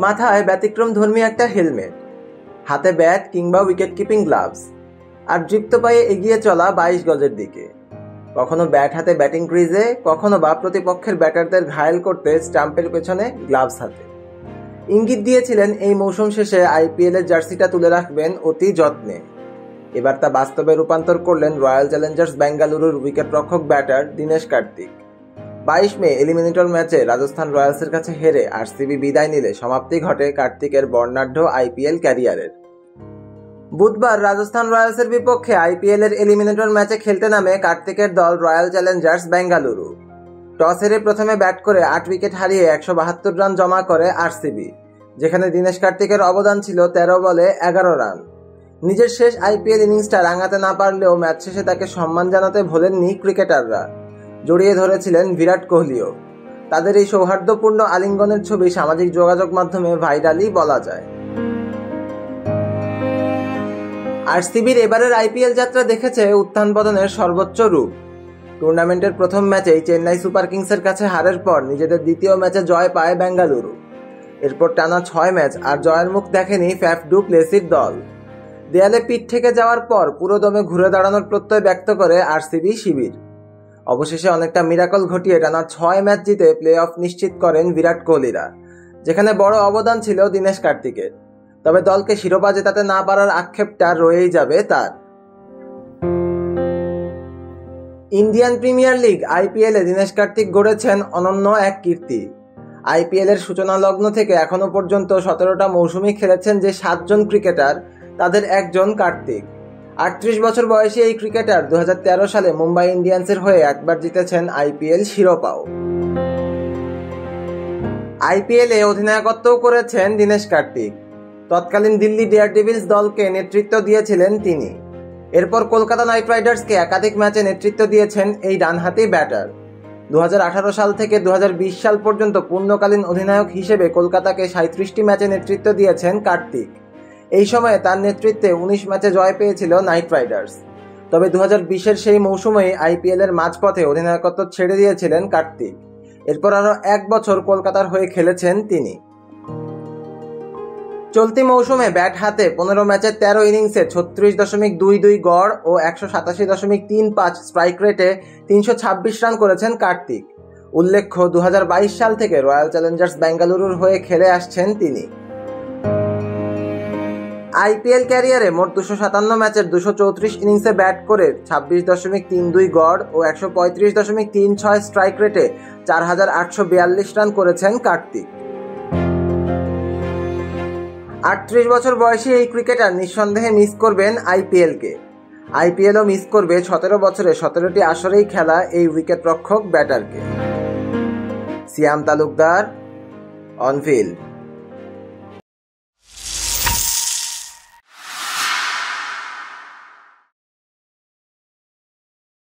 মাথায় ব্যতিক্রমধর্মী একটা হেলমেট, হাতে ব্যাট কিংবা উইকেট কিপিং গ্লাভস, আর দৃপ্ত পায়ে এগিয়ে চলা 22 গজের দিকে। কখনো ব্যাট হাতে ব্যাটিং ক্রিজে, কখনো বা প্রতিপক্ষের ব্যাটারদের ঘায়েল করতে স্টাম্পের পেছনে গ্লাভস হাতে। ইঙ্গিত দিয়েছিলেন এই মৌসুম শেষে আইপিএলের জার্সিটা তুলে রাখবেন অতি যত্নে। এবার তা বাস্তবে রূপান্তর করলেন রয়্যাল চ্যালেঞ্জার্স বেঙ্গালুরুর উইকেটরক্ষক ব্যাটার দীনেশ কার্তিক। 22 মে এলিমিনেটর ম্যাচে রাজস্থান রয়্যালসের কাছে হেরে আরসিবি বিদায় নিলে সমাপ্তি ঘটে কার্তিকের বর্ণাঢ্য আইপিএল ক্যারিয়ারের। বুধবার রাজস্থান রয়্যালসের বিপক্ষে আইপিএলের এলিমিনেটর ম্যাচে খেলতে নামে কার্তিকের দল রয়্যাল চ্যালেঞ্জার্স বেঙ্গালুরু। টস হেরে প্রথমে ব্যাট করে 8 উইকেট হারিয়ে 172 রান জমা করে আরসিবি, যেখানে দীনেশ কার্তিকের অবদান ছিল 13 বলে 11 রান। নিজের শেষ আইপিএল ইনিংসটা রাঙাতে না পারলেও ম্যাচ শেষে তাকে সম্মান জানাতে ভোলেননি ক্রিকেটাররা। জড়িয়ে ধরেছিলেন বিরাট কোহলিও। তাদের এই সৌহার্দ্যপূর্ণ আলিঙ্গনের ছবি সামাজিক যোগাযোগ মাধ্যমে ভাইরালই বলা যায়। আরসিবির এবারের আইপিএল যাত্রা দেখেছে উত্থান পতনের সর্বোচ্চ রূপ। টুর্নামেন্টের প্রথম ম্যাচেই চেন্নাই সুপার কিংসের কাছে হারের পর নিজেদের দ্বিতীয় ম্যাচে জয় পায় বেঙ্গালুরু। এরপর টানা 6 ম্যাচ আর জয়ের মুখ দেখেনি ফ্যাফ ডু প্লেসির দল। দেয়ালে পিঠ থেকে যাওয়ার পর পুরো দমে ঘুরে দাঁড়ানোর প্রত্যয় ব্যক্ত করে আরসিবি শিবির। অবশেষে অনেকটা মিরাকল ঘটিয়ে টানা 6 ম্যাচ জিতে প্লে অফ নিশ্চিত করেন বিরাট কোহলিরা, যেখানে বড় অবদান ছিল দীনেশ কার্তিকের। তবে দলকে শিরোপা জেতাতে না পারার আক্ষেপটা রয়েই যাবে তার। ইন্ডিয়ান প্রিমিয়ার লিগ আইপিএলে দীনেশ কার্তিক গড়েছেন অনন্য এক কীর্তি। আইপিএলের সূচনা লগ্ন থেকে এখনো পর্যন্ত 17টা মৌসুমই খেলেছেন যে 7 জন ক্রিকেটার, তাদের একজন কার্তিক। 38 বছর বয়সী এই ক্রিকেটার 2013 সালে মুম্বাই ইন্ডিয়ান্সের হয়ে একবার জিতেছেন আইপিএল শিরোপাও। আইপিএলে অধিনায়কত্বও করেছেন দীনেশ কার্তিক। তৎকালীন দিল্লি ডেয়ারডেভিলস দলকে নেতৃত্ব দিয়েছিলেন তিনি। এরপর কলকাতা নাইট রাইডার্সকে একাধিক ম্যাচে নেতৃত্ব দিয়েছেন এই ডানহাতি ব্যাটার। 2018 সাল থেকে 2020 সাল পর্যন্ত পূর্ণকালীন অধিনায়ক হিসেবে কলকাতাকে 37টি ম্যাচে নেতৃত্ব দিয়েছেন কার্তিক। এই সময়ে তার নেতৃত্বে 19 ম্যাচে জয় পেয়েছিল নাইট রাইডার্স। তবে 2020-এর সেই মৌসুমেই আইপিএলের মাঝপথে অধিনায়কত্ব ছেড়ে দিয়েছিলেন কার্তিক। এরপর আরও 1 বছর কলকাতার হয়ে খেলেছেন তিনি। চলতি মৌসুমে ব্যাট হাতে 15 ম্যাচে 13 ইনিংসে 36.22 গড় ও 187.35 স্ট্রাইক রেটে 326 রান করেছেন কার্তিক। উল্লেখ্য, 2022 সাল থেকে রয়্যাল চ্যালেঞ্জার্স বেঙ্গালুরুর হয়ে খেলে আসছেন তিনি। আইপিএল ক্যারিয়ারে মোট 257 ম্যাচের 234 ইনিংসে ব্যাট করে 26.32 গড় ও 135.36 স্ট্রাইক রেটে 4842 রান করেছেন কার্তিক। 38 বছর বয়সী এই ক্রিকেটার নিঃসন্দেহে মিস করবেন আইপিএলকে। আইপিএলও মিস করবে 17 বছরে 17টি আসরেই খেলা এই উইকেট রক্ষক ব্যাটারকে। সিয়াম তালুকদার, অন ফিল্ড।